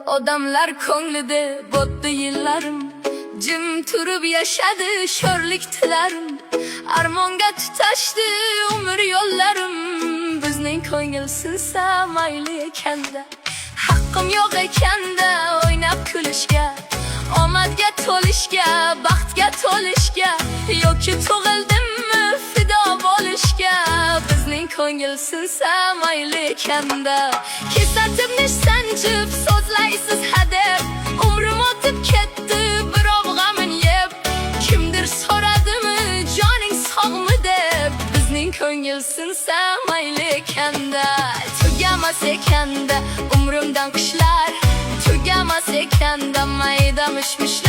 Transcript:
Odamlar ko'nglida botdi yillarim, jim turib yashadi sho'rlik tilarim. Armonga tutashdi umr yo'llarim, bizning ko'ngil sinsa mayli ekanda. Haqqim yo'q ekanda o'ynab kulishga, omadga to'lishga, baxtga to'lishga, yoki tug'ildimmi fido bo'lishga. Bizning ko'ngil sinsa mayli ekanda. Kesatib nish sanjib so'zlaysiz hadeb, umrim o'tib ketdi birov g'amin yeb. Kimdir so'radimi joning sog'mi deb, bizning ko'ngil sinsa mayli ekanda. Tugamas ekanda umrimdan qishlar, tugamas ekanda mayda mishmishlar.